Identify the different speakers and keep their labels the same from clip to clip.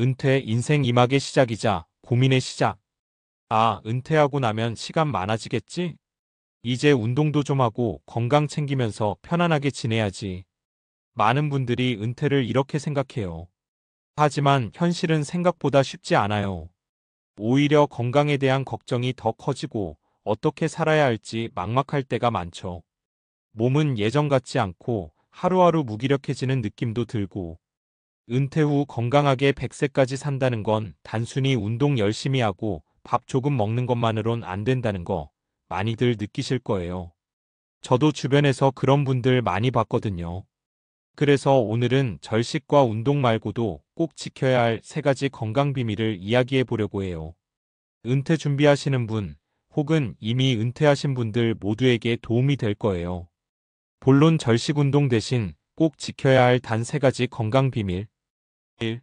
Speaker 1: 은퇴 인생 이막의 시작이자 고민의 시작. 아, 은퇴하고 나면 시간 많아지겠지? 이제 운동도 좀 하고 건강 챙기면서 편안하게 지내야지. 많은 분들이 은퇴를 이렇게 생각해요. 하지만 현실은 생각보다 쉽지 않아요. 오히려 건강에 대한 걱정이 더 커지고 어떻게 살아야 할지 막막할 때가 많죠. 몸은 예전 같지 않고 하루하루 무기력해지는 느낌도 들고 은퇴 후 건강하게 100세까지 산다는 건 단순히 운동 열심히 하고 밥 조금 먹는 것만으론 안 된다는 거 많이들 느끼실 거예요. 저도 주변에서 그런 분들 많이 봤거든요. 그래서 오늘은 절식과 운동 말고도 꼭 지켜야 할 3가지 건강 비밀을 이야기해 보려고 해요. 은퇴 준비하시는 분, 혹은 이미 은퇴하신 분들 모두에게 도움이 될 거예요. 본론 절식 운동 대신 꼭 지켜야 할 단 3가지 건강 비밀. 1.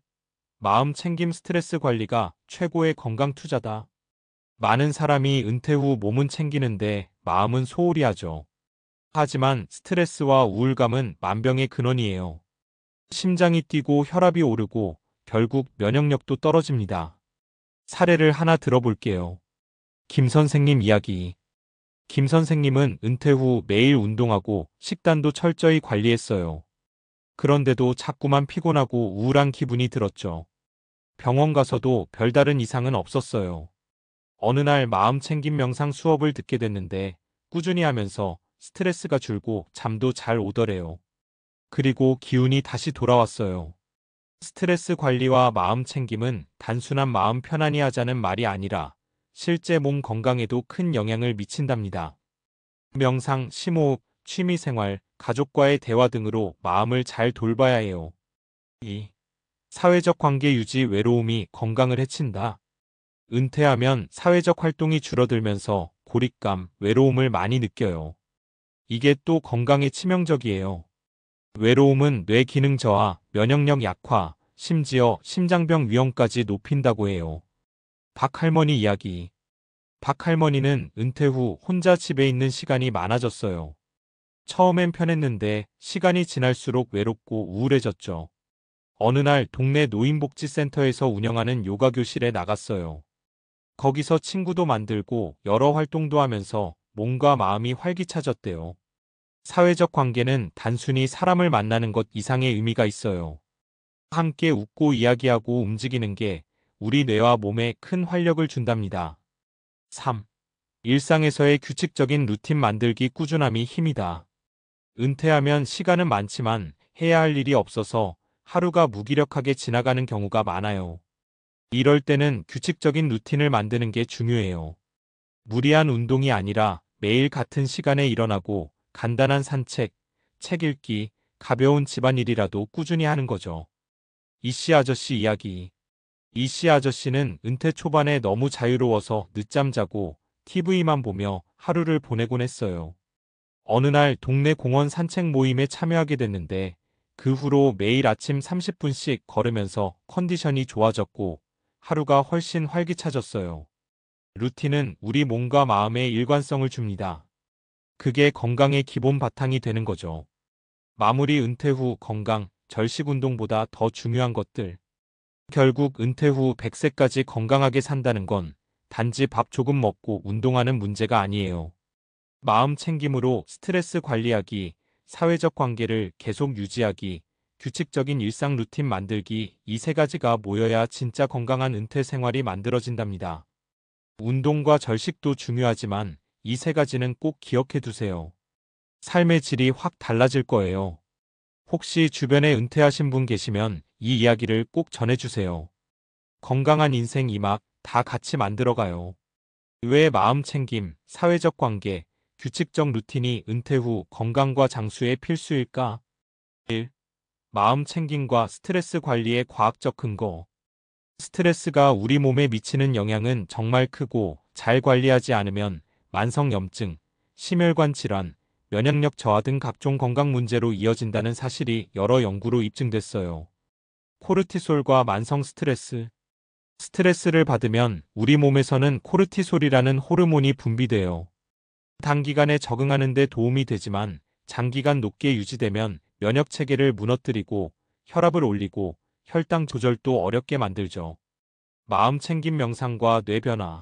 Speaker 1: 마음 챙김 스트레스 관리가 최고의 건강 투자다. 많은 사람이 은퇴 후 몸은 챙기는데 마음은 소홀히 하죠. 하지만 스트레스와 우울감은 만병의 근원이에요. 심장이 뛰고 혈압이 오르고 결국 면역력도 떨어집니다. 사례를 하나 들어볼게요. 김 선생님 이야기. 김 선생님은 은퇴 후 매일 운동하고 식단도 철저히 관리했어요. 그런데도 자꾸만 피곤하고 우울한 기분이 들었죠. 병원 가서도 별다른 이상은 없었어요. 어느 날 마음 챙김 명상 수업을 듣게 됐는데 꾸준히 하면서 스트레스가 줄고 잠도 잘 오더래요. 그리고 기운이 다시 돌아왔어요. 스트레스 관리와 마음 챙김은 단순한 마음 편안히 하자는 말이 아니라 실제 몸 건강에도 큰 영향을 미친답니다. 명상, 심호흡, 취미생활, 가족과의 대화 등으로 마음을 잘 돌봐야 해요. 2. 사회적 관계 유지 외로움이 건강을 해친다. 은퇴하면 사회적 활동이 줄어들면서 고립감, 외로움을 많이 느껴요. 이게 또 건강에 치명적이에요. 외로움은 뇌 기능 저하, 면역력 약화, 심지어 심장병 위험까지 높인다고 해요. 박 할머니 이야기. 박 할머니는 은퇴 후 혼자 집에 있는 시간이 많아졌어요. 처음엔 편했는데 시간이 지날수록 외롭고 우울해졌죠. 어느 날 동네 노인복지센터에서 운영하는 요가 교실에 나갔어요. 거기서 친구도 만들고 여러 활동도 하면서 몸과 마음이 활기차졌대요. 사회적 관계는 단순히 사람을 만나는 것 이상의 의미가 있어요. 함께 웃고 이야기하고 움직이는 게 우리 뇌와 몸에 큰 활력을 준답니다. 3. 일상에서의 규칙적인 루틴 만들기 꾸준함이 힘이다. 은퇴하면 시간은 많지만 해야 할 일이 없어서 하루가 무기력하게 지나가는 경우가 많아요. 이럴 때는 규칙적인 루틴을 만드는 게 중요해요. 무리한 운동이 아니라 매일 같은 시간에 일어나고 간단한 산책, 책 읽기, 가벼운 집안일이라도 꾸준히 하는 거죠. 이씨 아저씨 이야기. 이씨 아저씨는 은퇴 초반에 너무 자유로워서 늦잠 자고 TV만 보며 하루를 보내곤 했어요. 어느 날 동네 공원 산책 모임에 참여하게 됐는데 그 후로 매일 아침 30분씩 걸으면서 컨디션이 좋아졌고 하루가 훨씬 활기차졌어요. 루틴은 우리 몸과 마음에 일관성을 줍니다. 그게 건강의 기본 바탕이 되는 거죠. 마무리 은퇴 후 건강, 절식 운동보다 더 중요한 것들. 결국 은퇴 후 100세까지 건강하게 산다는 건 단지 밥 조금 먹고 운동하는 문제가 아니에요. 마음 챙김으로 스트레스 관리하기, 사회적 관계를 계속 유지하기, 규칙적인 일상 루틴 만들기 이 3가지가 모여야 진짜 건강한 은퇴 생활이 만들어진답니다. 운동과 절식도 중요하지만 이 3가지는 꼭 기억해 두세요. 삶의 질이 확 달라질 거예요. 혹시 주변에 은퇴하신 분 계시면 이 이야기를 꼭 전해주세요. 건강한 인생 이막 다 같이 만들어가요. 왜 마음 챙김, 사회적 관계, 규칙적 루틴이 은퇴 후 건강과 장수의 필수일까? 1. 마음 챙김과 스트레스 관리의 과학적 근거. 스트레스가 우리 몸에 미치는 영향은 정말 크고 잘 관리하지 않으면 만성염증, 심혈관 질환, 면역력 저하 등 각종 건강 문제로 이어진다는 사실이 여러 연구로 입증됐어요. 코르티솔과 만성 스트레스. 스트레스를 받으면 우리 몸에서는 코르티솔이라는 호르몬이 분비돼요. 단기간에 적응하는 데 도움이 되지만 장기간 높게 유지되면 면역 체계를 무너뜨리고 혈압을 올리고 혈당 조절도 어렵게 만들죠. 마음 챙김 명상과 뇌 변화.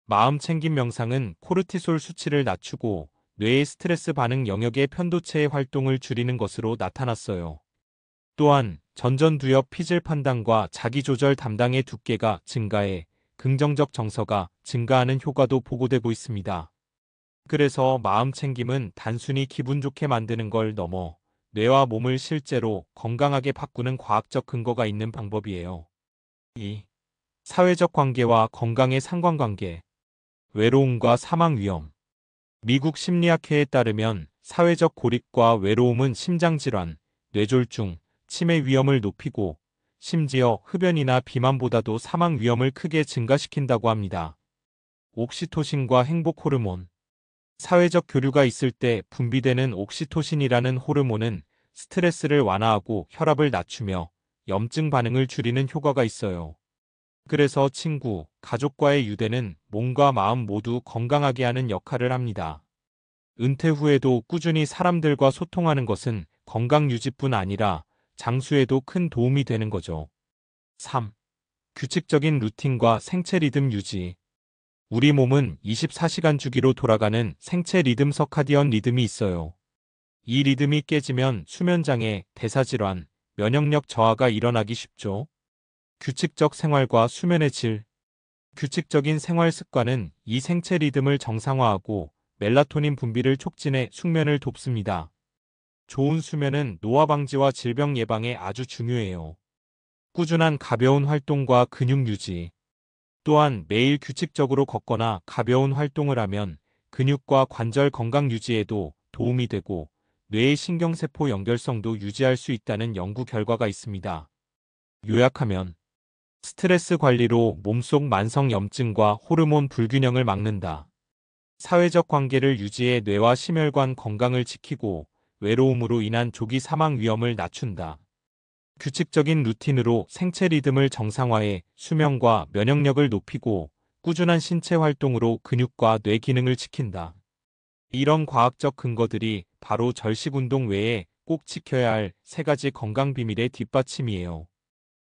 Speaker 1: 마음 챙김 명상은 코르티솔 수치를 낮추고 뇌의 스트레스 반응 영역의 편도체의 활동을 줄이는 것으로 나타났어요. 또한 전전두엽 피질 판단과 자기조절 담당의 두께가 증가해 긍정적 정서가 증가하는 효과도 보고되고 있습니다. 그래서 마음 챙김은 단순히 기분 좋게 만드는 걸 넘어 뇌와 몸을 실제로 건강하게 바꾸는 과학적 근거가 있는 방법이에요. 2. 사회적 관계와 건강의 상관관계. 외로움과 사망 위험. 미국 심리학회에 따르면 사회적 고립과 외로움은 심장질환, 뇌졸중, 치매 위험을 높이고 심지어 흡연이나 비만보다도 사망 위험을 크게 증가시킨다고 합니다. 옥시토신과 행복 호르몬. 사회적 교류가 있을 때 분비되는 옥시토신이라는 호르몬은 스트레스를 완화하고 혈압을 낮추며 염증 반응을 줄이는 효과가 있어요. 그래서 친구, 가족과의 유대는 몸과 마음 모두 건강하게 하는 역할을 합니다. 은퇴 후에도 꾸준히 사람들과 소통하는 것은 건강 유지뿐 아니라 장수에도 큰 도움이 되는 거죠. 3. 규칙적인 루틴과 생체 리듬 유지. 우리 몸은 24시간 주기로 돌아가는 생체 리듬 서카디언 리듬이 있어요. 이 리듬이 깨지면 수면장애, 대사질환, 면역력 저하가 일어나기 쉽죠. 규칙적 생활과 수면의 질. 규칙적인 생활 습관은 이 생체 리듬을 정상화하고 멜라토닌 분비를 촉진해 숙면을 돕습니다. 좋은 수면은 노화 방지와 질병 예방에 아주 중요해요. 꾸준한 가벼운 활동과 근육 유지. 또한 매일 규칙적으로 걷거나 가벼운 활동을 하면 근육과 관절 건강 유지에도 도움이 되고 뇌의 신경세포 연결성도 유지할 수 있다는 연구 결과가 있습니다. 요약하면 스트레스 관리로 몸속 만성 염증과 호르몬 불균형을 막는다. 사회적 관계를 유지해 뇌와 심혈관 건강을 지키고 외로움으로 인한 조기 사망 위험을 낮춘다. 규칙적인 루틴으로 생체 리듬을 정상화해 수면과 면역력을 높이고 꾸준한 신체 활동으로 근육과 뇌 기능을 지킨다. 이런 과학적 근거들이 바로 절식 운동 외에 꼭 지켜야 할 3가지 건강 비밀의 뒷받침이에요.